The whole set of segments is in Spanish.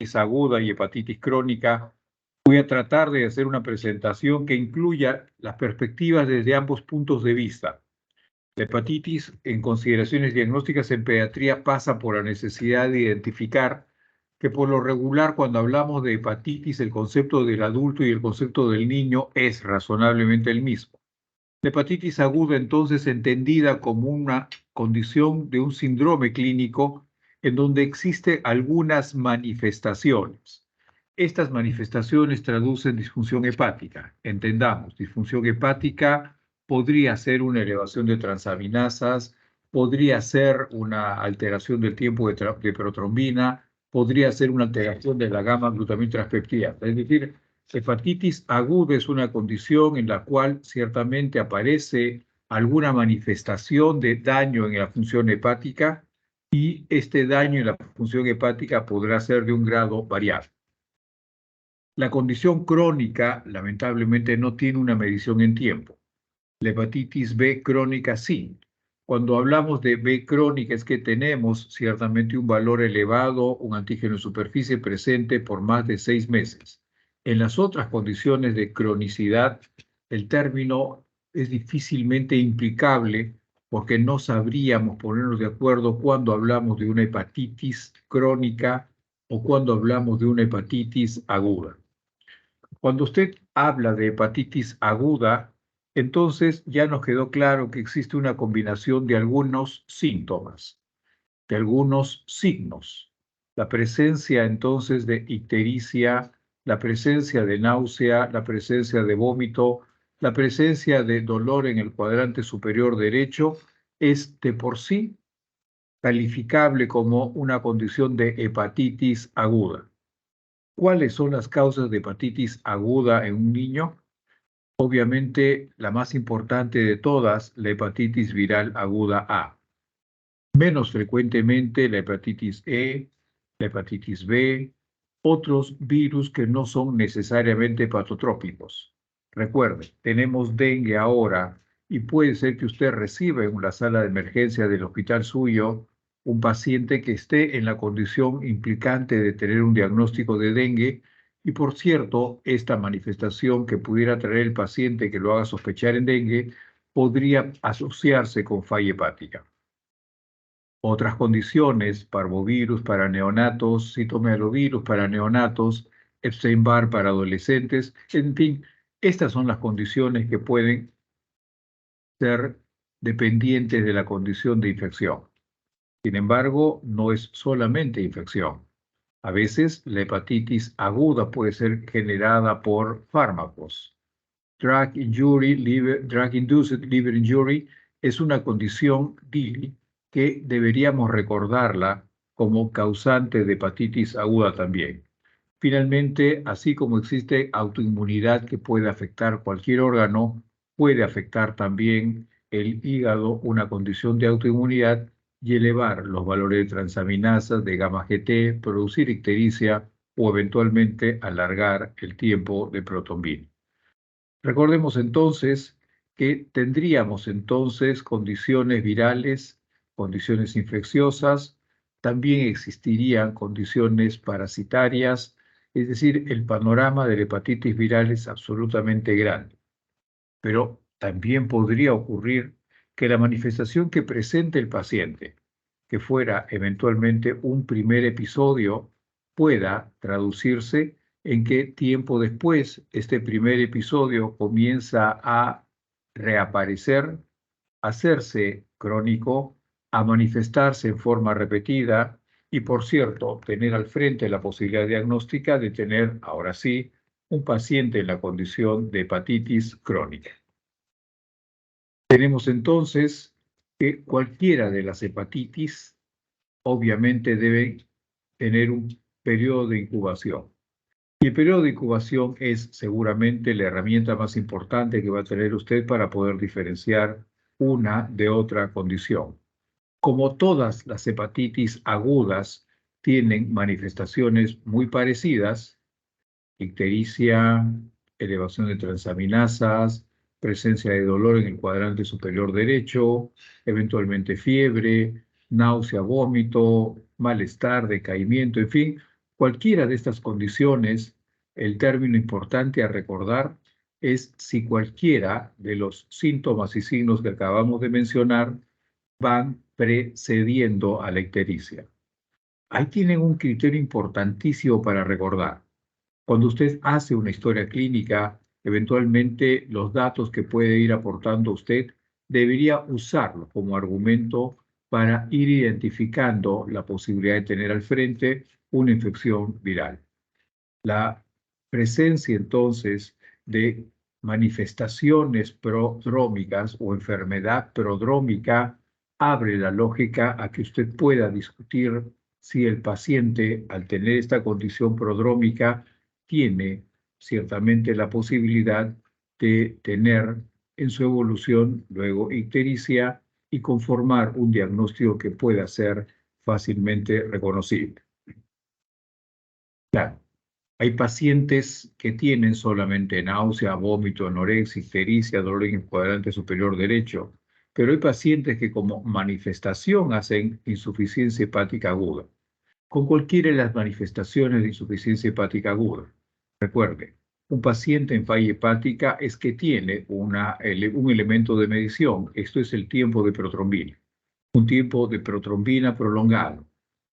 hepatitis aguda y hepatitis crónica, voy a tratar de hacer una presentación que incluya las perspectivas desde ambos puntos de vista. La hepatitis, en consideraciones diagnósticas en pediatría, pasa por la necesidad de identificar que por lo regular cuando hablamos de hepatitis el concepto del adulto y el concepto del niño es razonablemente el mismo. La hepatitis aguda entonces entendida como una condición de un síndrome clínico en donde existen algunas manifestaciones. Estas manifestaciones traducen disfunción hepática. Entendamos, disfunción hepática podría ser una elevación de transaminasas, podría ser una alteración del tiempo de protrombina, podría ser una alteración de la gamma glutamitranscriptasa. Es decir, hepatitis aguda es una condición en la cual ciertamente aparece alguna manifestación de daño en la función hepática y este daño en la función hepática podrá ser de un grado variable. La condición crónica, lamentablemente, no tiene una medición en tiempo. La hepatitis B crónica sí. Cuando hablamos de B crónica es que tenemos ciertamente un valor elevado, un antígeno en superficie presente por más de 6 meses. En las otras condiciones de cronicidad, el término es difícilmente implicable porque no sabríamos ponernos de acuerdo cuando hablamos de una hepatitis crónica o cuando hablamos de una hepatitis aguda. Cuando usted habla de hepatitis aguda, entonces ya nos quedó claro que existe una combinación de algunos síntomas, de algunos signos. La presencia entonces de ictericia, la presencia de náusea, la presencia de vómito, la presencia de dolor en el cuadrante superior derecho es de por sí calificable como una condición de hepatitis aguda. ¿Cuáles son las causas de hepatitis aguda en un niño? Obviamente, la más importante de todas, la hepatitis viral aguda A. Menos frecuentemente la hepatitis E, la hepatitis B, otros virus que no son necesariamente patotrópicos. Recuerde, tenemos dengue ahora y puede ser que usted reciba en la sala de emergencia del hospital suyo un paciente que esté en la condición implicante de tener un diagnóstico de dengue y, por cierto, esta manifestación que pudiera traer el paciente que lo haga sospechar en dengue podría asociarse con falla hepática. Otras condiciones, parvovirus para neonatos, citomegalovirus para neonatos, Epstein-Barr para adolescentes, en fin, estas son las condiciones que pueden ser dependientes de la condición de infección. Sin embargo, no es solamente infección. A veces la hepatitis aguda puede ser generada por fármacos. Drug-induced liver injury es una condición DILI que deberíamos recordarla como causante de hepatitis aguda también. Finalmente, así como existe autoinmunidad que puede afectar cualquier órgano, puede afectar también el hígado, una condición de autoinmunidad, y elevar los valores de transaminasas, de gamma GT, producir ictericia o eventualmente alargar el tiempo de protrombina. Recordemos entonces que tendríamos entonces condiciones virales, condiciones infecciosas, también existirían condiciones parasitarias, es decir, el panorama de la hepatitis viral es absolutamente grande. Pero también podría ocurrir que la manifestación que presente el paciente, que fuera eventualmente un primer episodio, pueda traducirse en que tiempo después este primer episodio comienza a reaparecer, a hacerse crónico, a manifestarse en forma repetida y, por cierto, tener al frente la posibilidad diagnóstica de tener, ahora sí, un paciente en la condición de hepatitis crónica. Tenemos entonces que cualquiera de las hepatitis obviamente debe tener un periodo de incubación. Y el periodo de incubación es seguramente la herramienta más importante que va a tener usted para poder diferenciar una de otra condición. Como todas las hepatitis agudas tienen manifestaciones muy parecidas, ictericia, elevación de transaminasas, presencia de dolor en el cuadrante superior derecho, eventualmente fiebre, náusea, vómito, malestar, decaimiento, en fin, Cualquiera de estas condiciones, el término importante a recordar es si cualquiera de los síntomas y signos que acabamos de mencionar van precediendo a la ictericia. Ahí tienen un criterio importantísimo para recordar. Cuando usted hace una historia clínica, eventualmente los datos que puede ir aportando usted debería usarlo como argumento para ir identificando la posibilidad de tener al frente una infección viral. La presencia entonces de manifestaciones prodrómicas o enfermedad prodrómica abre la lógica a que usted pueda discutir si el paciente, al tener esta condición prodrómica, tiene ciertamente la posibilidad de tener en su evolución luego ictericia y conformar un diagnóstico que pueda ser fácilmente reconocible. Claro. Hay pacientes que tienen solamente náusea, vómito, anorexia, ictericia, dolor en el cuadrante superior derecho, pero hay pacientes que como manifestación hacen insuficiencia hepática aguda, con cualquiera de las manifestaciones de insuficiencia hepática aguda. Recuerde, un paciente en falla hepática es que tiene un elemento de medición, esto es el tiempo de protrombina, un tiempo de protrombina prolongado.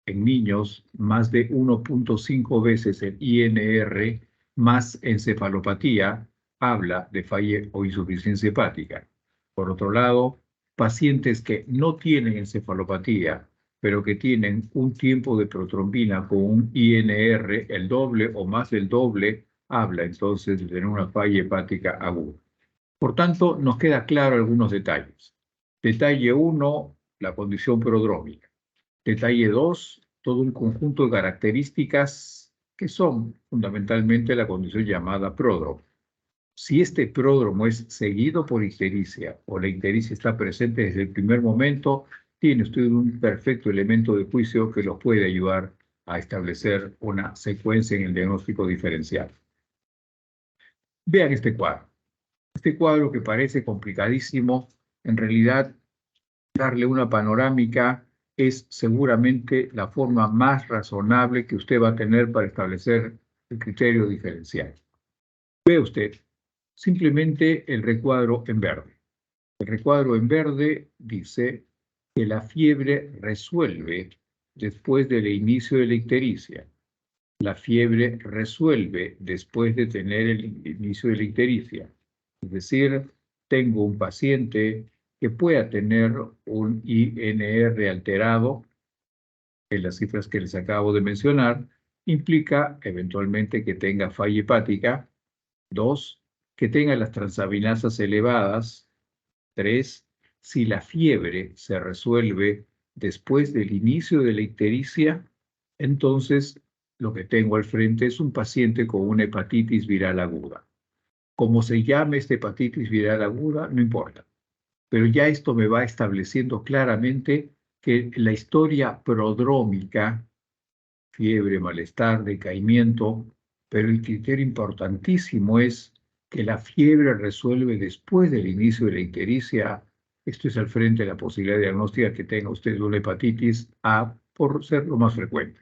En niños, más de 1.5 veces el INR más encefalopatía habla de falla o insuficiencia hepática. Por otro lado, pacientes que no tienen encefalopatía, pero que tienen un tiempo de protrombina con un INR el doble o más del doble, habla entonces de tener una falla hepática aguda. Por tanto, nos queda claro algunos detalles. Detalle 1, la condición prodrómica. Detalle 2, todo un conjunto de características que son fundamentalmente la condición llamada pródromo. Si este pródromo es seguido por ictericia o la ictericia está presente desde el primer momento, tiene usted un perfecto elemento de juicio que los puede ayudar a establecer una secuencia en el diagnóstico diferencial. Vean este cuadro. Este cuadro que parece complicadísimo, en realidad darle una panorámica es seguramente la forma más razonable que usted va a tener para establecer el criterio diferencial. Ve usted simplemente el recuadro en verde. El recuadro en verde dice que la fiebre resuelve después del inicio de la ictericia. La fiebre resuelve después de tener el inicio de la ictericia. Es decir, tengo un paciente que pueda tener un INR alterado, en las cifras que les acabo de mencionar, implica eventualmente que tenga falla hepática. 2, que tenga las transaminasas elevadas. 3, si la fiebre se resuelve después del inicio de la ictericia, entonces lo que tengo al frente es un paciente con una hepatitis viral aguda. Como se llame esta hepatitis viral aguda, no importa. Pero ya esto me va estableciendo claramente que la historia prodrómica, fiebre, malestar, decaimiento, pero el criterio importantísimo es que la fiebre resuelve después del inicio de la ictericia. Esto es al frente de la posibilidad diagnóstica que tenga usted una hepatitis A por ser lo más frecuente.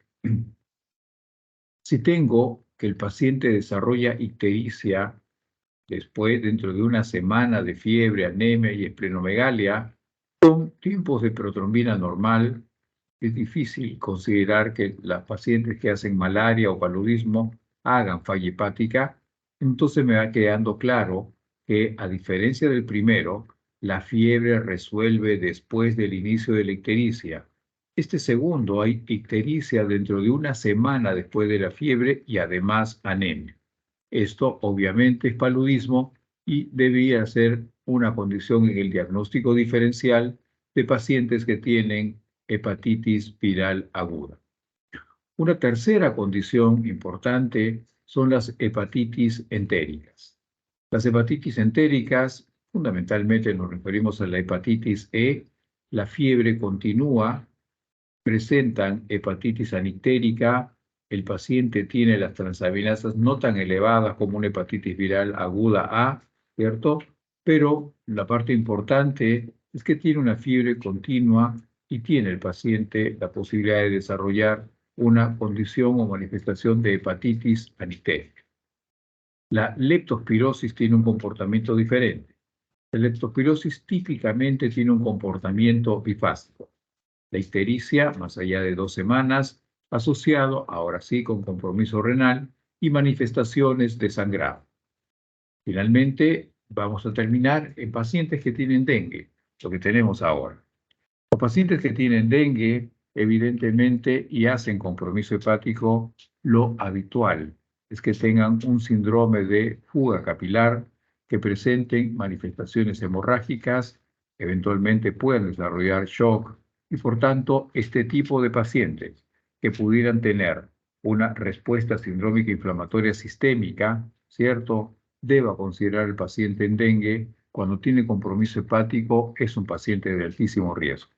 Si tengo que el paciente desarrolla ictericia después, dentro de una semana de fiebre, anemia y esplenomegalia, con tiempos de protrombina normal, es difícil considerar que las pacientes que hacen malaria o paludismo hagan falla hepática. Entonces me va quedando claro que, a diferencia del primero, la fiebre resuelve después del inicio de la ictericia. Este segundo, hay ictericia dentro de una semana después de la fiebre y además anemia. Esto obviamente es paludismo y debería ser una condición en el diagnóstico diferencial de pacientes que tienen hepatitis viral aguda. Una tercera condición importante son las hepatitis entéricas. Las hepatitis entéricas, fundamentalmente nos referimos a la hepatitis E, la fiebre continúa, presentan hepatitis anictérica, el paciente tiene las transaminasas no tan elevadas como una hepatitis viral aguda A, ¿cierto? Pero la parte importante es que tiene una fiebre continua y tiene el paciente la posibilidad de desarrollar una condición o manifestación de hepatitis anitémica. La leptospirosis tiene un comportamiento diferente. La leptospirosis típicamente tiene un comportamiento bifásico. La ictericia, más allá de 2 semanas, asociado, ahora sí, con compromiso renal y manifestaciones de sangrado. Finalmente, vamos a terminar en pacientes que tienen dengue, lo que tenemos ahora. Los pacientes que tienen dengue, evidentemente, y hacen compromiso hepático, lo habitual es que tengan un síndrome de fuga capilar, que presenten manifestaciones hemorrágicas, eventualmente pueden desarrollar shock, y por tanto, este tipo de pacientes que pudieran tener una respuesta sindrómica inflamatoria sistémica, ¿cierto? Deba considerar el paciente en dengue cuando tiene compromiso hepático, es un paciente de altísimo riesgo.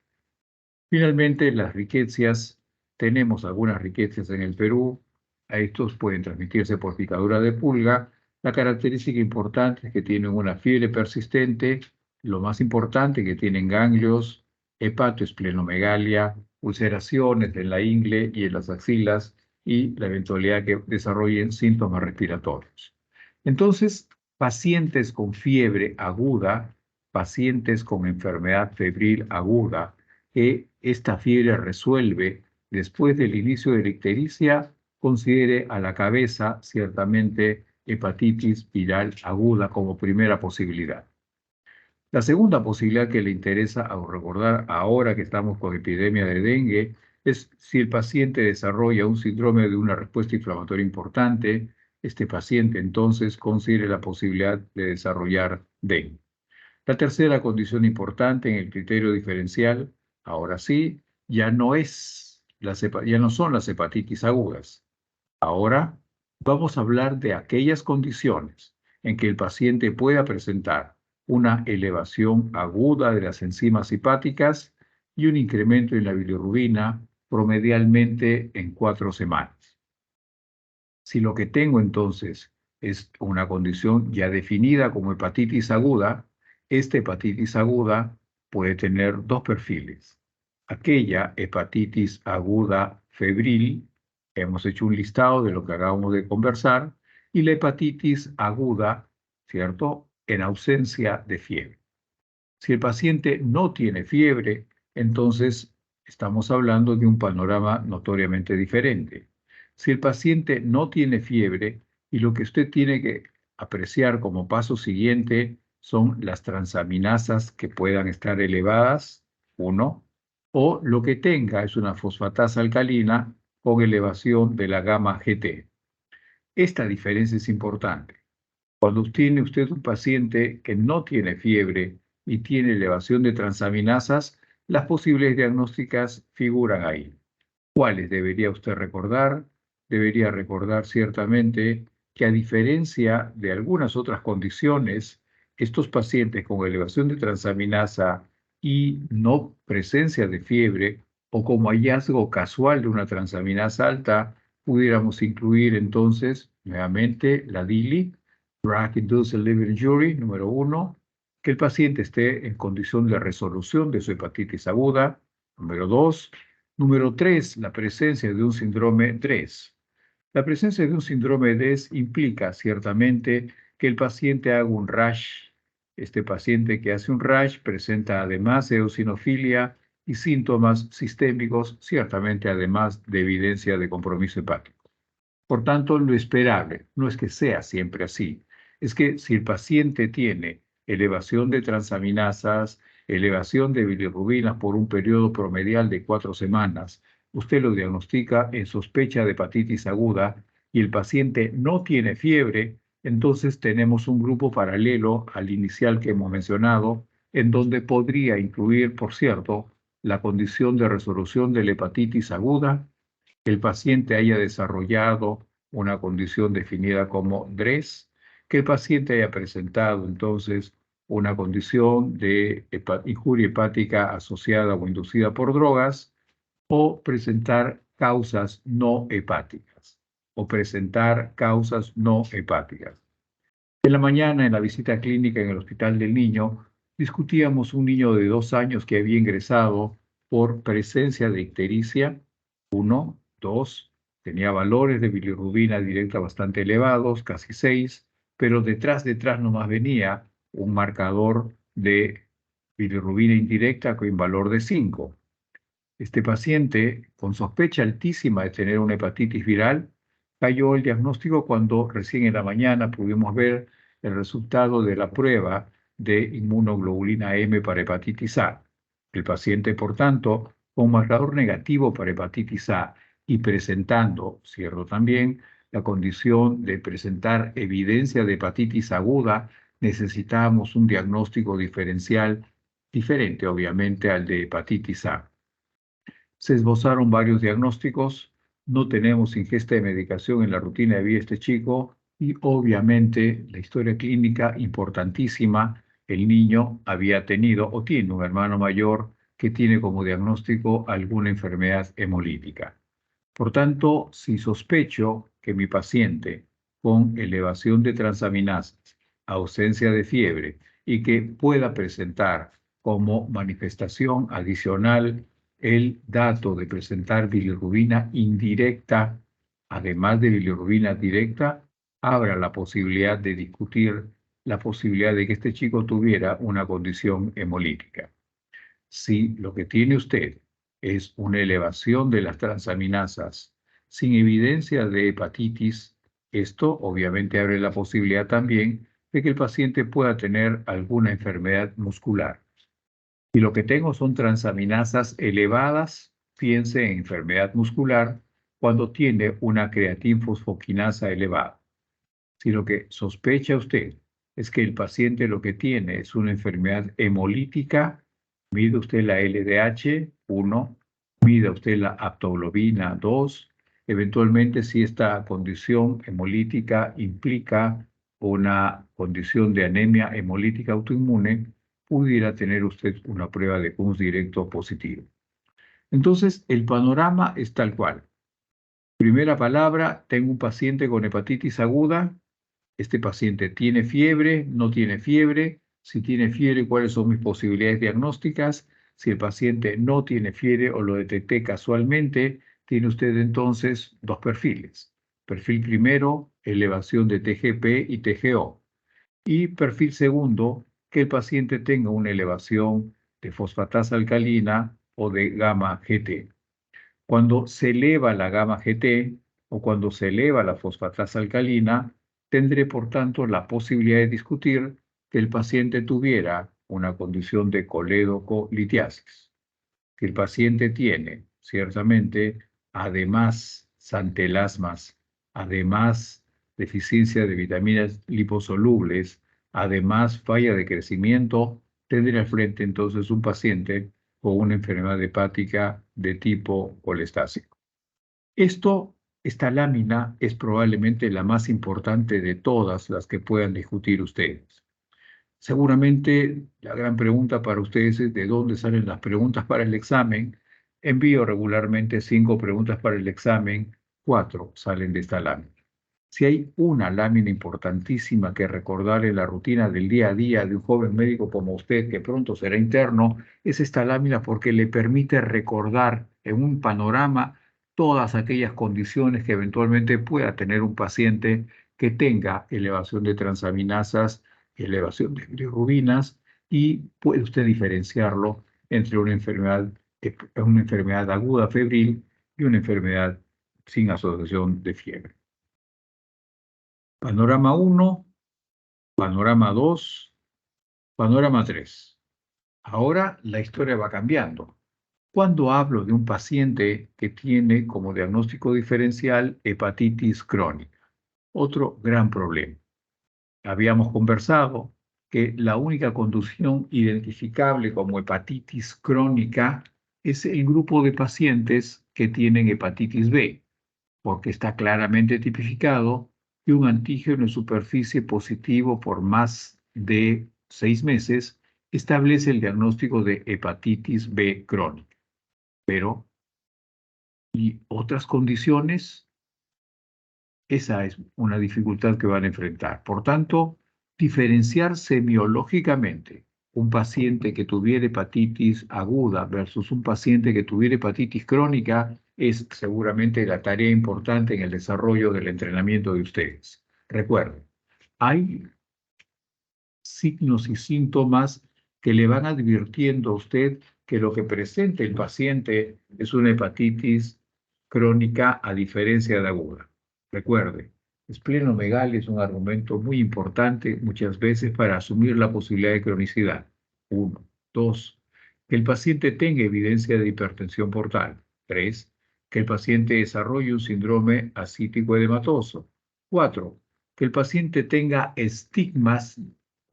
Finalmente, las riquecias. Tenemos algunas riquecias en el Perú. A estos pueden transmitirse por picadura de pulga. La característica importante es que tienen una fiebre persistente. Lo más importante, que tienen ganglios, hepatoesplenomegalia, ulceraciones en la ingle y en las axilas y la eventualidad que desarrollen síntomas respiratorios. Entonces, pacientes con fiebre aguda, pacientes con enfermedad febril aguda, que esta fiebre resuelve después del inicio de la ictericia, considere a la cabeza ciertamente hepatitis viral aguda como primera posibilidad. La segunda posibilidad que le interesa recordar ahora que estamos con epidemia de dengue es si el paciente desarrolla un síndrome de una respuesta inflamatoria importante, este paciente entonces considere la posibilidad de desarrollar dengue. La tercera condición importante en el criterio diferencial, ahora sí, ya no son las hepatitis agudas. Ahora vamos a hablar de aquellas condiciones en que el paciente pueda presentar una elevación aguda de las enzimas hepáticas y un incremento en la bilirrubina promedialmente en 4 semanas. Si lo que tengo entonces es una condición ya definida como hepatitis aguda, esta hepatitis aguda puede tener 2 perfiles. Aquella hepatitis aguda febril, hemos hecho un listado de lo que acabamos de conversar, y la hepatitis aguda, ¿cierto?, en ausencia de fiebre. Si el paciente no tiene fiebre, entonces estamos hablando de un panorama notoriamente diferente. Si el paciente no tiene fiebre y lo que usted tiene que apreciar como paso siguiente son las transaminasas que puedan estar elevadas, 1, o lo que tenga es una fosfatasa alcalina con elevación de la gamma GT. Esta diferencia es importante. Cuando tiene usted un paciente que no tiene fiebre y tiene elevación de transaminasas, las posibles diagnósticas figuran ahí. ¿Cuáles debería usted recordar? Debería recordar ciertamente que, a diferencia de algunas otras condiciones, estos pacientes con elevación de transaminasa y no presencia de fiebre, o como hallazgo casual de una transaminasa alta, pudiéramos incluir entonces nuevamente la DILI, Drug-Induced Liver Injury, número 1, que el paciente esté en condición de resolución de su hepatitis aguda, número 2. Número 3, la presencia de un síndrome DRES. La presencia de un síndrome DRES implica ciertamente que el paciente haga un rash. Este paciente que hace un rash presenta además eosinofilia y síntomas sistémicos, ciertamente además de evidencia de compromiso hepático. Por tanto, lo esperable no es que sea siempre así, es que si el paciente tiene elevación de transaminasas, elevación de bilirrubinas por un periodo promedial de 4 semanas, usted lo diagnostica en sospecha de hepatitis aguda y el paciente no tiene fiebre, entonces tenemos un grupo paralelo al inicial que hemos mencionado, en donde podría incluir, por cierto, la condición de resolución de la hepatitis aguda, que el paciente haya desarrollado una condición definida como DRES, que el paciente haya presentado entonces una condición de injuria hepática asociada o inducida por drogas, o presentar causas no hepáticas, En la mañana, en la visita clínica en el Hospital del Niño, discutíamos un niño de 2 años que había ingresado por presencia de ictericia, 1, 2, tenía valores de bilirrubina directa bastante elevados, casi 6, pero detrás nomás venía un marcador de bilirrubina indirecta con valor de 5. Este paciente, con sospecha altísima de tener una hepatitis viral, cayó el diagnóstico cuando recién en la mañana pudimos ver el resultado de la prueba de inmunoglobulina M para hepatitis A. El paciente, por tanto, con marcador negativo para hepatitis A y presentando, cierto también, la condición de presentar evidencia de hepatitis aguda, necesitábamos un diagnóstico diferencial diferente, obviamente, al de hepatitis A. Se esbozaron varios diagnósticos, no tenemos ingesta de medicación en la rutina de vida de este chico y obviamente la historia clínica importantísima, el niño había tenido o tiene un hermano mayor que tiene como diagnóstico alguna enfermedad hemolítica. Por tanto, si sospecho que mi paciente con elevación de transaminasas, ausencia de fiebre y que pueda presentar como manifestación adicional el dato de presentar bilirrubina indirecta, además de bilirrubina directa, abra la posibilidad de discutir la posibilidad de que este chico tuviera una condición hemolítica. Si lo que tiene usted es una elevación de las transaminasas sin evidencia de hepatitis, esto obviamente abre la posibilidad también de que el paciente pueda tener alguna enfermedad muscular. Si lo que tengo son transaminasas elevadas, piense en enfermedad muscular cuando tiene una creatinfosfoquinasa elevada. Si lo que sospecha usted es que el paciente lo que tiene es una enfermedad hemolítica, mide usted la LDH, 1, mide usted la aptoglobina, 2. Eventualmente, si esta condición hemolítica implica una condición de anemia hemolítica autoinmune, pudiera tener usted una prueba de Coombs directo positivo. Entonces, el panorama es tal cual. Primera palabra, tengo un paciente con hepatitis aguda. Este paciente tiene fiebre, no tiene fiebre. Si tiene fiebre, ¿cuáles son mis posibilidades diagnósticas? Si el paciente no tiene fiebre o lo detecté casualmente, tiene usted entonces dos perfiles. Perfil primero, elevación de TGP y TGO. Y perfil segundo, que el paciente tenga una elevación de fosfatasa alcalina o de gamma GT. Cuando se eleva la gamma GT o cuando se eleva la fosfatasa alcalina, tendré por tanto la posibilidad de discutir que el paciente tuviera una condición de coledocolitiasis. Que el paciente tiene, ciertamente, además santelasmas, además deficiencia de vitaminas liposolubles, además falla de crecimiento, tendría al frente entonces un paciente con una enfermedad hepática de tipo colestásico. Esta lámina es probablemente la más importante de todas las que puedan discutir ustedes. Seguramente la gran pregunta para ustedes es de dónde salen las preguntas para el examen. Envío regularmente 5 preguntas para el examen, 4 salen de esta lámina. Si hay una lámina importantísima que recordar en la rutina del día a día de un joven médico como usted, que pronto será interno, es esta lámina porque le permite recordar en un panorama todas aquellas condiciones que eventualmente pueda tener un paciente que tenga elevación de transaminasas, elevación de bilirrubinas, y puede usted diferenciarlo entre una enfermedad aguda febril y una enfermedad sin asociación de fiebre. Panorama 1, panorama 2, panorama 3. Ahora la historia va cambiando. Cuando hablo de un paciente que tiene como diagnóstico diferencial hepatitis crónica, otro gran problema. Habíamos conversado que la única condición identificable como hepatitis crónica es el grupo de pacientes que tienen hepatitis B, porque está claramente tipificado que un antígeno en superficie positivo por más de 6 meses establece el diagnóstico de hepatitis B crónica. Pero, ¿y otras condiciones? Esa es una dificultad que van a enfrentar. Por tanto, diferenciar semiológicamente un paciente que tuviera hepatitis aguda versus un paciente que tuviera hepatitis crónica es seguramente la tarea importante en el desarrollo del entrenamiento de ustedes. Recuerden, hay signos y síntomas que le van advirtiendo a usted que lo que presenta el paciente es una hepatitis crónica a diferencia de aguda. Recuerde, esplenomegalia es un argumento muy importante muchas veces para asumir la posibilidad de cronicidad. 1. 2. Que el paciente tenga evidencia de hipertensión portal. 3. Que el paciente desarrolle un síndrome ascítico edematoso. 4. Que el paciente tenga estigmas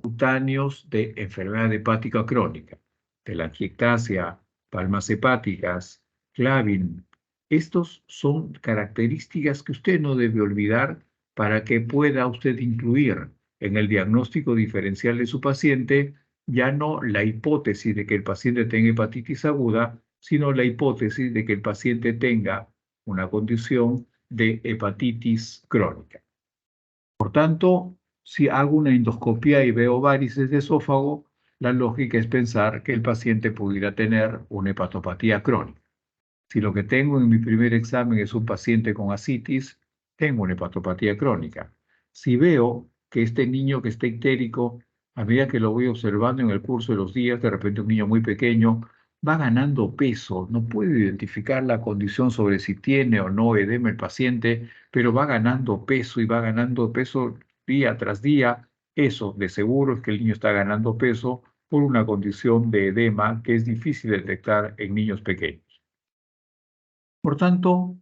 cutáneos de enfermedad hepática crónica, telangiectasia, palmas hepáticas, clavin. Estos son características que usted no debe olvidar para que pueda usted incluir en el diagnóstico diferencial de su paciente ya no la hipótesis de que el paciente tenga hepatitis aguda, sino la hipótesis de que el paciente tenga una condición de hepatitis crónica. Por tanto, si hago una endoscopia y veo varices de esófago, la lógica es pensar que el paciente pudiera tener una hepatopatía crónica. Si lo que tengo en mi primer examen es un paciente con ascitis, tengo una hepatopatía crónica. Si veo que este niño que está ictérico, a medida que lo voy observando en el curso de los días, de repente un niño muy pequeño, va ganando peso, no puedo identificar la condición sobre si tiene o no edema el paciente, pero va ganando peso y va ganando peso día tras día. Eso de seguro es que el niño está ganando peso por una condición de edema que es difícil detectar en niños pequeños. Por tanto,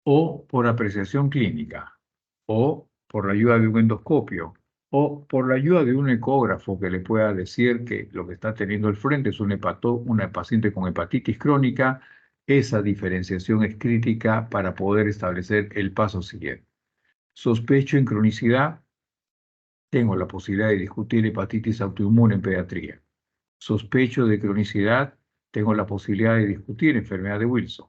o por apreciación clínica, o por la ayuda de un endoscopio, o por la ayuda de un ecógrafo que le pueda decir que lo que está teniendo al frente es una paciente con hepatitis crónica, esa diferenciación es crítica para poder establecer el paso siguiente. Sospecho en cronicidad, tengo la posibilidad de discutir hepatitis autoinmune en pediatría. Sospecho de cronicidad, tengo la posibilidad de discutir enfermedad de Wilson.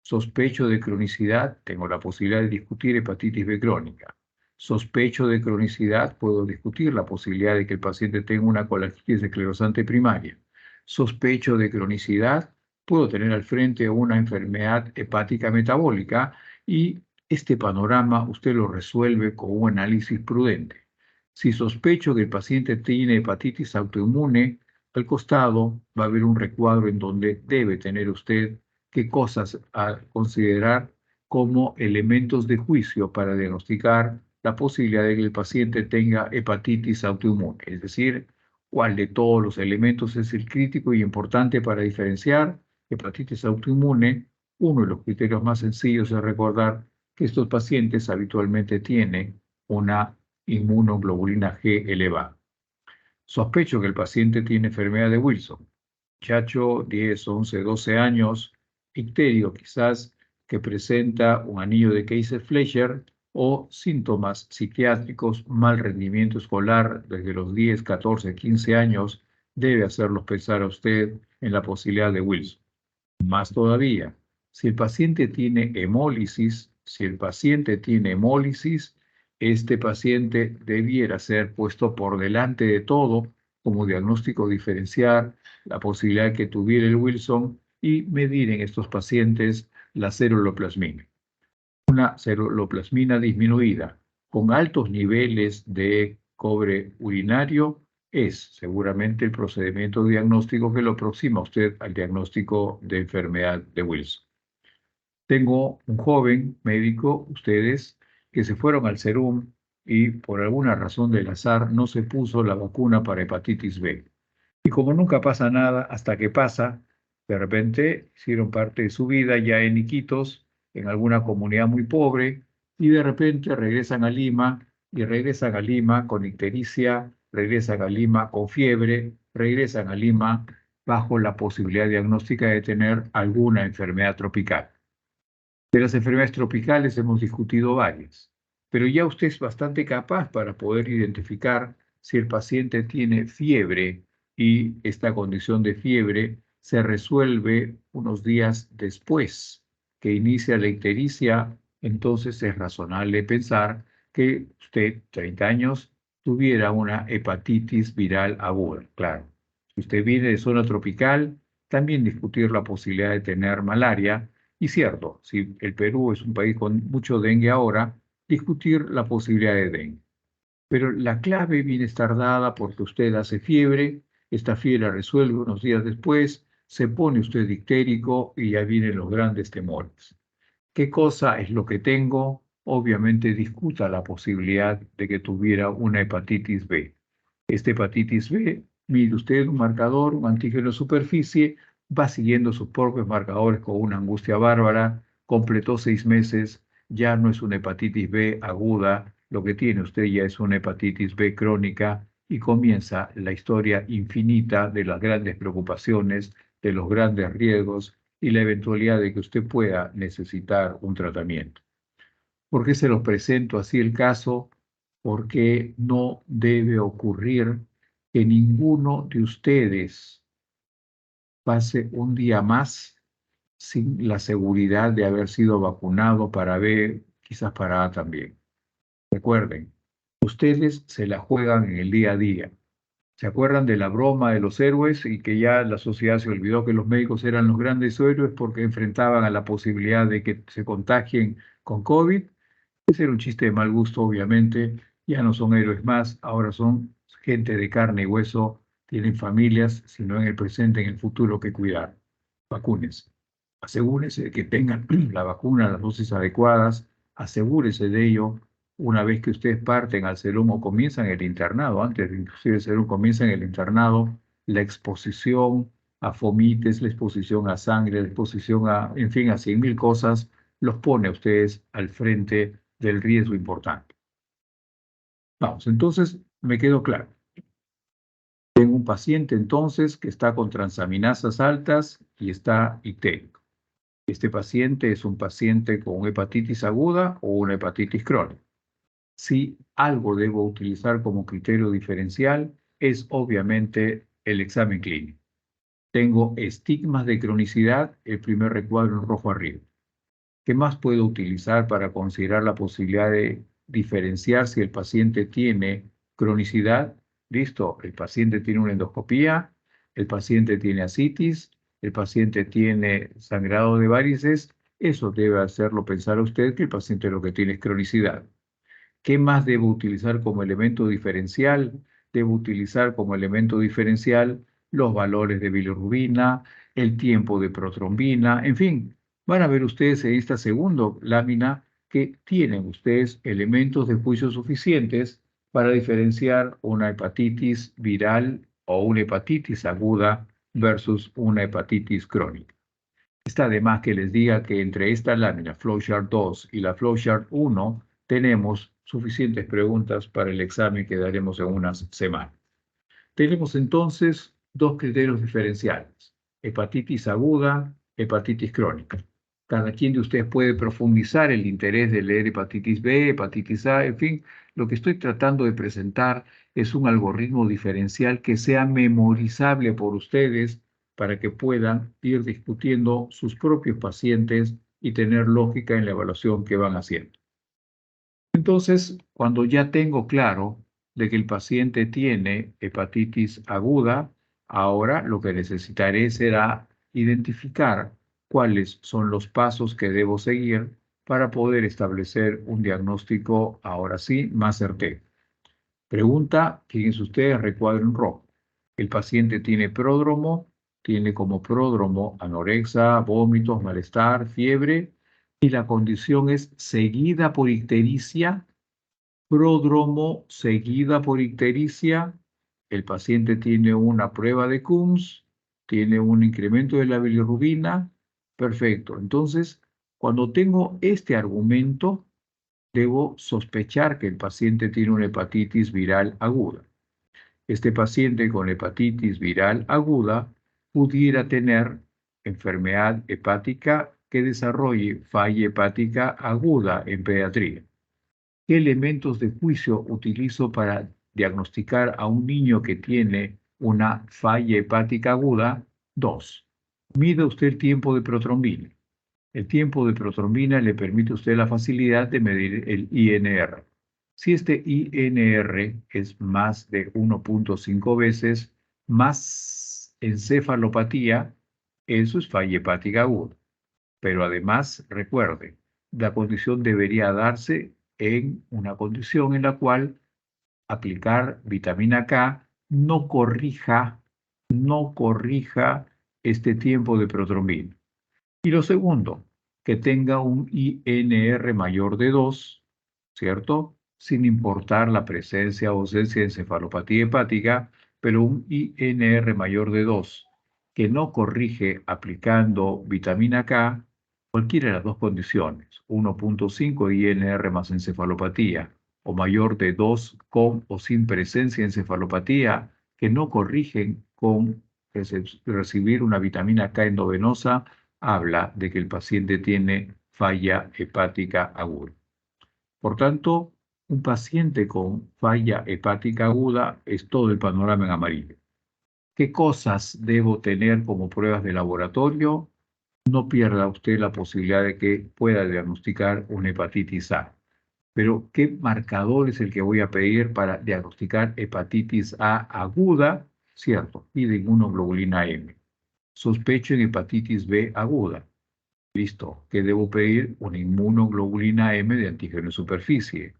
Sospecho de cronicidad, tengo la posibilidad de discutir hepatitis B crónica. Sospecho de cronicidad, puedo discutir la posibilidad de que el paciente tenga una colangitis esclerosante primaria. Sospecho de cronicidad, puedo tener al frente una enfermedad hepática metabólica y este panorama usted lo resuelve con un análisis prudente. Si sospecho que el paciente tiene hepatitis autoinmune, al costado va a haber un recuadro en donde debe tener usted qué cosas a considerar como elementos de juicio para diagnosticar la posibilidad de que el paciente tenga hepatitis autoinmune, es decir, cuál de todos los elementos es el crítico y importante para diferenciar hepatitis autoinmune. Uno de los criterios más sencillos es recordar que estos pacientes habitualmente tienen una inmunoglobulina G elevada. Sospecho que el paciente tiene enfermedad de Wilson. Muchacho, 10, 11, 12 años, icterio quizás, que presenta un anillo de Kaiser-Fleischer o síntomas psiquiátricos, mal rendimiento escolar desde los 10, 14, 15 años, debe hacerlos pensar a usted en la posibilidad de Wilson. Más todavía, si el paciente tiene hemólisis, este paciente debiera ser puesto por delante de todo como diagnóstico diferencial, la posibilidad de que tuviera el Wilson y medir en estos pacientes la ceruloplasmina. Una ceruloplasmina disminuida con altos niveles de cobre urinario es seguramente el procedimiento diagnóstico que lo aproxima a usted al diagnóstico de enfermedad de Wilson. Tengo un joven médico, ustedes, que se fueron al Serum y por alguna razón del azar no se puso la vacuna para hepatitis B. Y como nunca pasa nada, hasta que pasa, de repente hicieron parte de su vida ya en Iquitos, en alguna comunidad muy pobre, y de repente regresan a Lima, y regresan a Lima con ictericia, regresan a Lima con fiebre, regresan a Lima bajo la posibilidad diagnóstica de tener alguna enfermedad tropical. De las enfermedades tropicales hemos discutido varias, pero ya usted es bastante capaz para poder identificar si el paciente tiene fiebre y esta condición de fiebre se resuelve unos días después que inicia la ictericia. Entonces es razonable pensar que usted, 30 años, tuviera una hepatitis viral aguda. Claro, si usted viene de zona tropical, también discutir la posibilidad de tener malaria Y cierto, si el Perú es un país con mucho dengue ahora, discutir la posibilidad de dengue. Pero la clave viene a estar dada porque usted hace fiebre, esta fiebre resuelve unos días después, se pone usted dictérico y ya vienen los grandes temores. ¿Qué cosa es lo que tengo? Obviamente discuta la posibilidad de que tuviera una hepatitis B. Esta hepatitis B, mide usted un marcador, un antígeno de superficie, va siguiendo sus propios marcadores con una angustia bárbara, completó 6 meses, ya no es una hepatitis B aguda, lo que tiene usted ya es una hepatitis B crónica y comienza la historia infinita de las grandes preocupaciones, de los grandes riesgos y la eventualidad de que usted pueda necesitar un tratamiento. ¿Por qué se los presento así el caso? Porque no debe ocurrir que ninguno de ustedes pase un día más sin la seguridad de haber sido vacunado para B, quizás para A también. Recuerden, ustedes se la juegan en el día a día. ¿Se acuerdan de la broma de los héroes y que ya la sociedad se olvidó que los médicos eran los grandes héroes porque enfrentaban a la posibilidad de que se contagien con COVID? Ese era un chiste de mal gusto, obviamente. Ya no son héroes más, ahora son gente de carne y hueso, tienen familias, sino en el presente, en el futuro que cuidar. Vacúnense. Asegúrense de que tengan la vacuna, las dosis adecuadas. Asegúrense de ello una vez que ustedes parten al SERUM o comienzan el internado. Antes de inclusive el SERUM comienzan el internado, la exposición a fomites, la exposición a sangre, la exposición a, en fin, a 100.000 cosas, los pone a ustedes al frente del riesgo importante. Vamos, entonces me quedó claro. Tengo un paciente entonces que está con transaminasas altas y está ictérico. Este paciente es un paciente con hepatitis aguda o una hepatitis crónica. Si algo debo utilizar como criterio diferencial es obviamente el examen clínico. Tengo estigmas de cronicidad, el primer recuadro en rojo arriba. ¿Qué más puedo utilizar para considerar la posibilidad de diferenciar si el paciente tiene cronicidad? Listo, el paciente tiene una endoscopía, el paciente tiene ascitis, el paciente tiene sangrado de varices. Eso debe hacerlo pensar a usted que el paciente lo que tiene es cronicidad. ¿Qué más debo utilizar como elemento diferencial? Debo utilizar como elemento diferencial los valores de bilirrubina, el tiempo de protrombina, en fin, van a ver ustedes en esta segunda lámina que tienen ustedes elementos de juicio suficientes para diferenciar una hepatitis viral o una hepatitis aguda versus una hepatitis crónica. Está de más que les diga que entre esta lámina Flowchart 2 y la Flowchart 1 tenemos suficientes preguntas para el examen que daremos en unas semanas. Tenemos entonces dos criterios diferenciales: hepatitis aguda, hepatitis crónica. Cada quien de ustedes puede profundizar el interés de leer hepatitis B, hepatitis A, en fin. Lo que estoy tratando de presentar es un algoritmo diferencial que sea memorizable por ustedes para que puedan ir discutiendo sus propios pacientes y tener lógica en la evaluación que van haciendo. Entonces, cuando ya tengo claro de que el paciente tiene hepatitis aguda, ahora lo que necesitaré será identificar cuáles son los pasos que debo seguir para poder establecer un diagnóstico, ahora sí, más certero. Pregunta, fíjense ustedes, recuadro en rojo. El paciente tiene pródromo, tiene como pródromo anorexia, vómitos, malestar, fiebre, y la condición es seguida por ictericia, pródromo seguida por ictericia. El paciente tiene una prueba de Coombs, tiene un incremento de la bilirrubina. Perfecto. Entonces, cuando tengo este argumento, debo sospechar que el paciente tiene una hepatitis viral aguda. Este paciente con hepatitis viral aguda pudiera tener enfermedad hepática que desarrolle falla hepática aguda en pediatría. ¿Qué elementos de juicio utilizo para diagnosticar a un niño que tiene una falla hepática aguda? 2. Mida usted el tiempo de protrombina. El tiempo de protrombina le permite a usted la facilidad de medir el INR. Si este INR es más de 1.5 veces más encefalopatía, eso es falla hepática aguda. Pero además, recuerde, la condición debería darse en una condición en la cual aplicar vitamina K no corrija este tiempo de protrombina. Y lo segundo, que tenga un INR mayor de 2, ¿cierto? Sin importar la presencia o ausencia de encefalopatía hepática, pero un INR mayor de 2 que no corrige aplicando vitamina K, cualquiera de las dos condiciones, 1.5 INR más encefalopatía o mayor de 2 con o sin presencia de encefalopatía, que no corrigen con recibir una vitamina K endovenosa, habla de que el paciente tiene falla hepática aguda. Por tanto, un paciente con falla hepática aguda es todo el panorama en amarillo. ¿Qué cosas debo tener como pruebas de laboratorio? No pierda usted la posibilidad de que pueda diagnosticar una hepatitis A. Pero, ¿qué marcador es el que voy a pedir para diagnosticar hepatitis A aguda? Cierto, y de inmunoglobulina M. Sospecho en hepatitis B aguda. Listo. ¿Qué debo pedir? Una inmunoglobulina M de antígeno de superficie.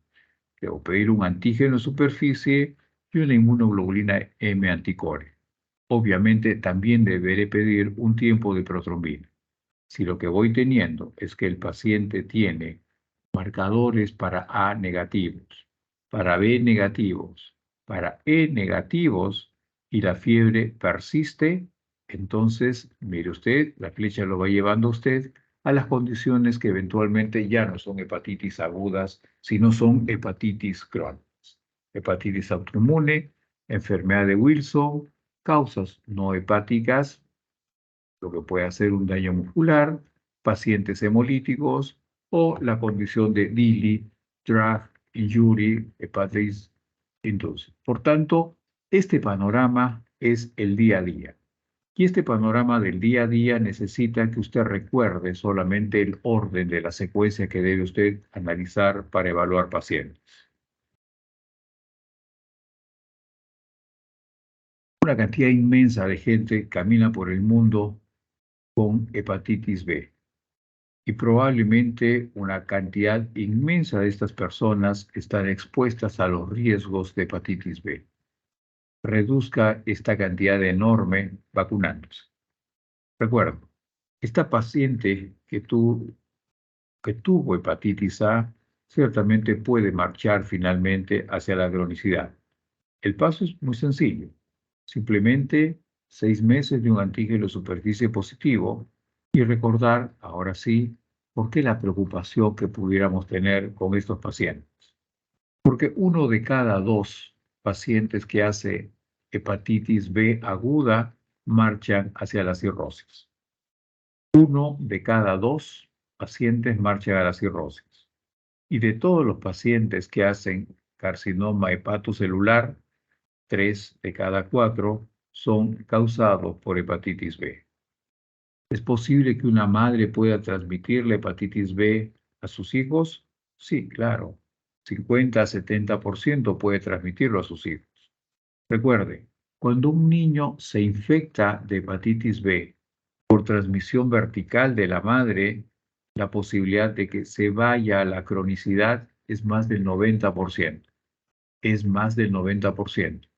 Debo pedir un antígeno de superficie y una inmunoglobulina M anticore. Obviamente también deberé pedir un tiempo de protrombina. Si lo que voy teniendo es que el paciente tiene marcadores para A negativos, para B negativos, para E negativos y la fiebre persiste, entonces, mire usted, la flecha lo va llevando usted a las condiciones que eventualmente ya no son hepatitis agudas, sino son hepatitis crónicas. Hepatitis autoinmune, enfermedad de Wilson, causas no hepáticas, lo que puede hacer un daño muscular, pacientes hemolíticos o la condición de DILI, Drug Injury Hepatitis Induced. Por tanto, este panorama es el día a día. Y este panorama del día a día necesita que usted recuerde solamente el orden de la secuencia que debe usted analizar para evaluar pacientes. Una cantidad inmensa de gente camina por el mundo con hepatitis B. Y probablemente una cantidad inmensa de estas personas están expuestas a los riesgos de hepatitis B. Reduzca esta cantidad enorme vacunándose. Recuerdo, esta paciente que tuvo hepatitis A ciertamente puede marchar finalmente hacia la cronicidad. El paso es muy sencillo. Simplemente 6 meses de un antígeno de superficie positivo y recordar, ahora sí, por qué la preocupación que pudiéramos tener con estos pacientes. Porque 1 de cada 2 pacientes que hace hepatitis B aguda marchan hacia la cirrosis. 1 de cada 2 pacientes marchan a la cirrosis. Y de todos los pacientes que hacen carcinoma hepatocelular, 3 de cada 4 son causados por hepatitis B. ¿Es posible que una madre pueda transmitir la hepatitis B a sus hijos? Sí, claro. 50 a 70% puede transmitirlo a sus hijos. Recuerde, cuando un niño se infecta de hepatitis B por transmisión vertical de la madre, la posibilidad de que se vaya a la cronicidad es más del 90%. Es más del 90%.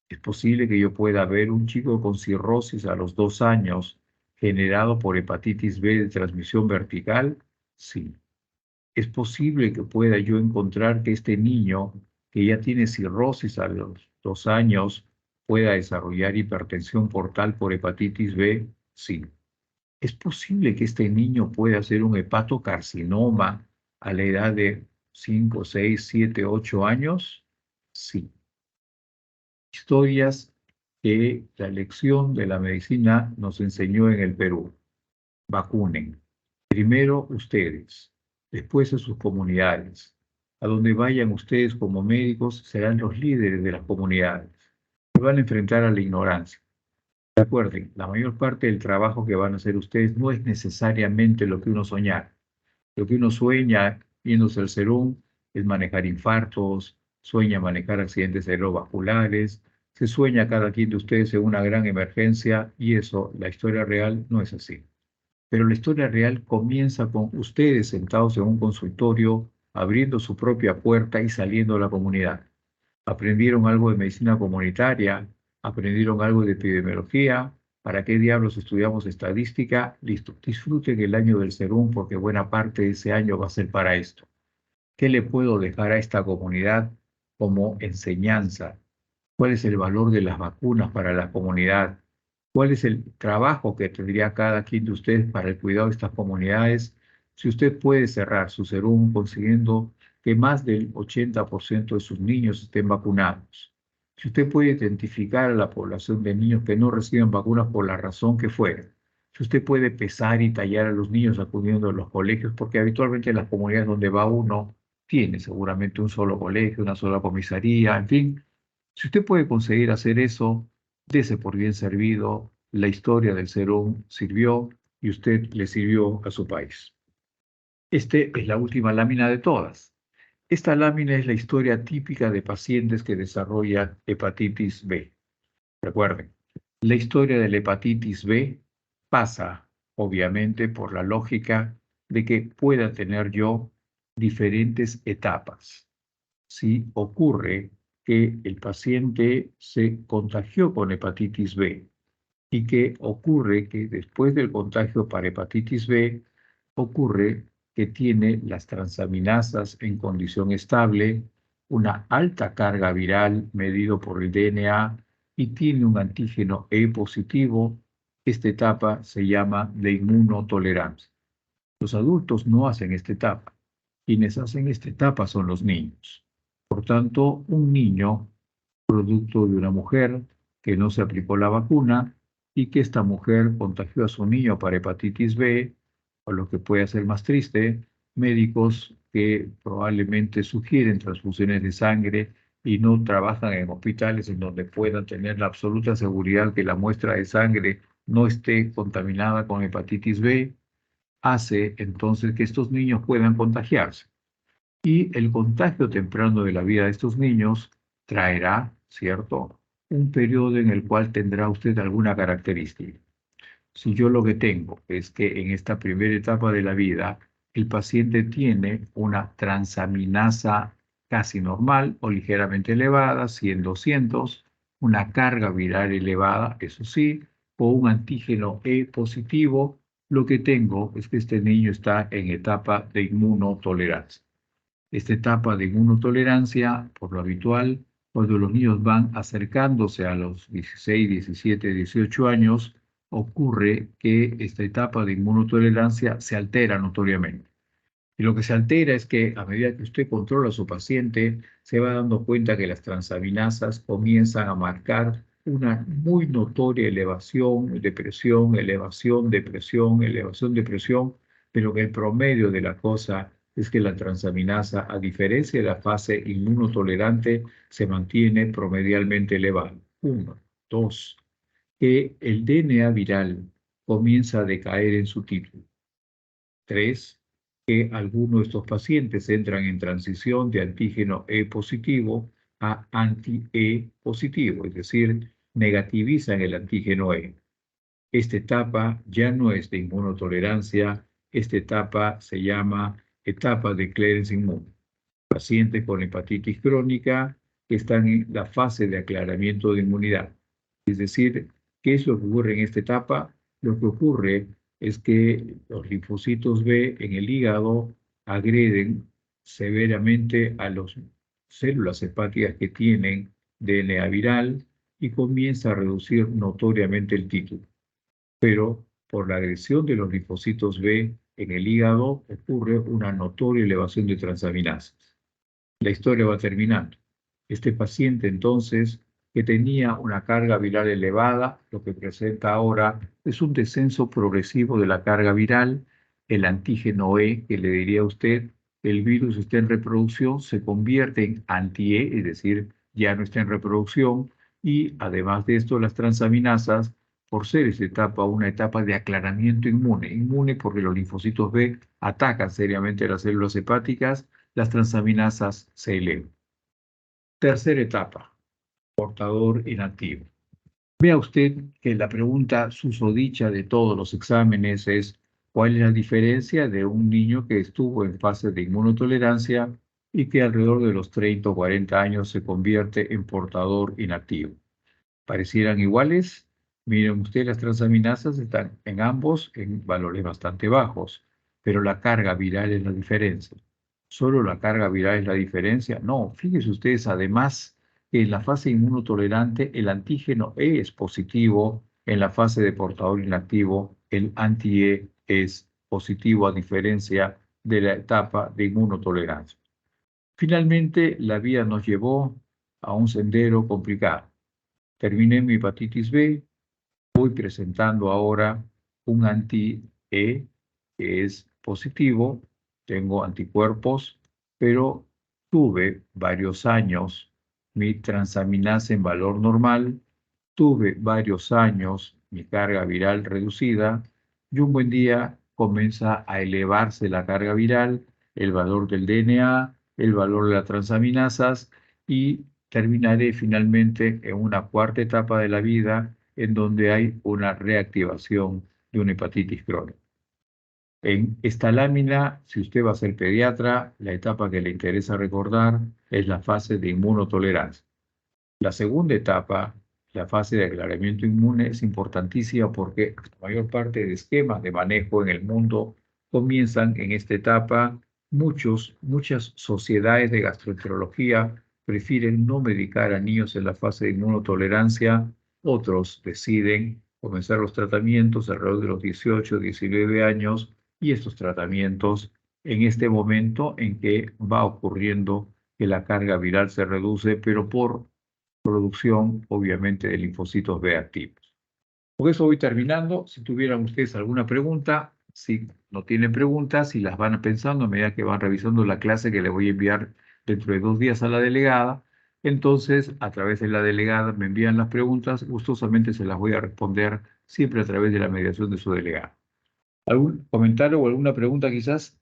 Es posible que yo pueda ver un chico con cirrosis a los 2 años generado por hepatitis B de transmisión vertical. Sí. Es posible que pueda yo encontrar que este niño que ya tiene cirrosis a los 2 años pueda desarrollar hipertensión portal por hepatitis B. Sí. Es posible que este niño pueda hacer un hepatocarcinoma a la edad de 5, 6, 7, 8 años. Sí. Historias que la lección de la medicina nos enseñó en el Perú. Vacunen. Primero ustedes, después a sus comunidades. A donde vayan ustedes como médicos serán los líderes de las comunidades. Se van a enfrentar a la ignorancia. Recuerden, la mayor parte del trabajo que van a hacer ustedes no es necesariamente lo que uno soñara. Lo que uno sueña viéndose el serum es manejar infartos, sueña manejar accidentes cerebrovasculares, se sueña cada quien de ustedes en una gran emergencia y eso, la historia real, no es así. Pero la historia real comienza con ustedes sentados en un consultorio, abriendo su propia puerta y saliendo a la comunidad. Aprendieron algo de medicina comunitaria, aprendieron algo de epidemiología. ¿Para qué diablos estudiamos estadística? Listo, disfruten el año del Serum porque buena parte de ese año va a ser para esto. ¿Qué le puedo dejar a esta comunidad como enseñanza? ¿Cuál es el valor de las vacunas para la comunidad? ¿Cuál es el trabajo que tendría cada quien de ustedes para el cuidado de estas comunidades? Si usted puede cerrar su Serum consiguiendo que más del 80% de sus niños estén vacunados. Si usted puede identificar a la población de niños que no reciben vacunas por la razón que fuera. Si usted puede pesar y tallar a los niños acudiendo a los colegios, porque habitualmente en las comunidades donde va uno tiene seguramente un solo colegio, una sola comisaría, en fin. Si usted puede conseguir hacer eso, dese por bien servido. La historia del Serum sirvió y usted le sirvió a su país. Esta es la última lámina de todas. Esta lámina es la historia típica de pacientes que desarrollan hepatitis B. Recuerden, la historia de la hepatitis B pasa, obviamente, por la lógica de que pueda tener yo diferentes etapas. Si ocurre que el paciente se contagió con hepatitis B y que ocurre que después del contagio para hepatitis B, ocurre que tiene las transaminasas en condición estable, una alta carga viral medido por el DNA y tiene un antígeno E positivo. Esta etapa se llama de inmunotolerancia. Los adultos no hacen esta etapa. Quienes hacen esta etapa son los niños. Por tanto, un niño, producto de una mujer que no se aplicó la vacuna y que esta mujer contagió a su niño para hepatitis B, o lo que puede ser más triste, médicos que probablemente sugieren transfusiones de sangre y no trabajan en hospitales en donde puedan tener la absoluta seguridad que la muestra de sangre no esté contaminada con hepatitis B, hace entonces que estos niños puedan contagiarse. Y el contagio temprano de la vida de estos niños traerá, ¿cierto?, un periodo en el cual tendrá usted alguna característica. Si yo lo que tengo es que en esta primera etapa de la vida el paciente tiene una transaminasa casi normal o ligeramente elevada, 100-200, una carga viral elevada, eso sí, o un antígeno E positivo, lo que tengo es que este niño está en etapa de inmunotolerancia. Esta etapa de inmunotolerancia, por lo habitual, cuando los niños van acercándose a los 16, 17, 18 años, ocurre que esta etapa de inmunotolerancia se altera notoriamente. Y lo que se altera es que a medida que usted controla a su paciente, se va dando cuenta que las transaminasas comienzan a marcar una muy notoria elevación de presión, elevación de presión, elevación de presión, pero que el promedio de la cosa es que la transaminasa, a diferencia de la fase inmunotolerante, se mantiene promedialmente elevada. Uno. Dos, que el DNA viral comienza a decaer en su título. Tres, que algunos de estos pacientes entran en transición de antígeno E positivo a anti-E positivo, es decir, negativizan el antígeno E. Esta etapa ya no es de inmunotolerancia, esta etapa se llama etapa de clearance inmune. Pacientes con hepatitis crónica que están en la fase de aclaramiento de inmunidad. Es decir, ¿qué es lo que ocurre en esta etapa? Lo que ocurre es que los linfocitos B en el hígado agreden severamente a las células hepáticas que tienen DNA viral y comienza a reducir notoriamente el título. Pero por la agresión de los linfocitos B en el hígado ocurre una notoria elevación de transaminasas. La historia va terminando. Este paciente entonces, que tenía una carga viral elevada, lo que presenta ahora es un descenso progresivo de la carga viral, el antígeno E, que le diría a usted, el virus está en reproducción, se convierte en anti-E, es decir, ya no está en reproducción, y además de esto, las transaminasas, por ser esta etapa una etapa de aclaramiento inmune porque los linfocitos B atacan seriamente las células hepáticas, las transaminasas se elevan. Tercera etapa, portador inactivo. Vea usted que la pregunta susodicha de todos los exámenes es ¿Cuál es la diferencia de un niño que estuvo en fase de inmunotolerancia y que alrededor de los 30 o 40 años se convierte en portador inactivo? Parecieran iguales. Miren ustedes, las transaminasas están en ambos en valores bastante bajos, pero la carga viral es la diferencia. ¿Solo la carga viral es la diferencia? No, fíjense ustedes además que en la fase inmunotolerante el antígeno E es positivo, en la fase de portador inactivo el anti-E es positivo a diferencia de la etapa de inmunotolerancia. Finalmente, la vida nos llevó a un sendero complicado. Terminé mi hepatitis B, voy presentando ahora un anti-E que es positivo, tengo anticuerpos, pero tuve varios años mi transaminasa en valor normal, tuve varios años mi carga viral reducida y un buen día comienza a elevarse la carga viral, el valor del DNA, el valor de las transaminasas y terminaré finalmente en una cuarta etapa de la vida en donde hay una reactivación de una hepatitis crónica. En esta lámina, si usted va a ser pediatra, la etapa que le interesa recordar es la fase de inmunotolerancia. La segunda etapa, la fase de aclaramiento inmune, es importantísima porque la mayor parte de esquemas de manejo en el mundo comienzan en esta etapa. Muchas sociedades de gastroenterología prefieren no medicar a niños en la fase de inmunotolerancia. Otros deciden comenzar los tratamientos alrededor de los 18, 19 años y estos tratamientos en este momento en que va ocurriendo que la carga viral se reduce, pero por producción, obviamente, de linfocitos B activos. Por eso voy terminando. Si tuvieran ustedes alguna pregunta, si no tienen preguntas, si las van pensando a medida que van revisando la clase que le voy a enviar dentro de 2 días a la delegada, entonces a través de la delegada me envían las preguntas, gustosamente se las voy a responder siempre a través de la mediación de su delegada. ¿Algún comentario o alguna pregunta quizás?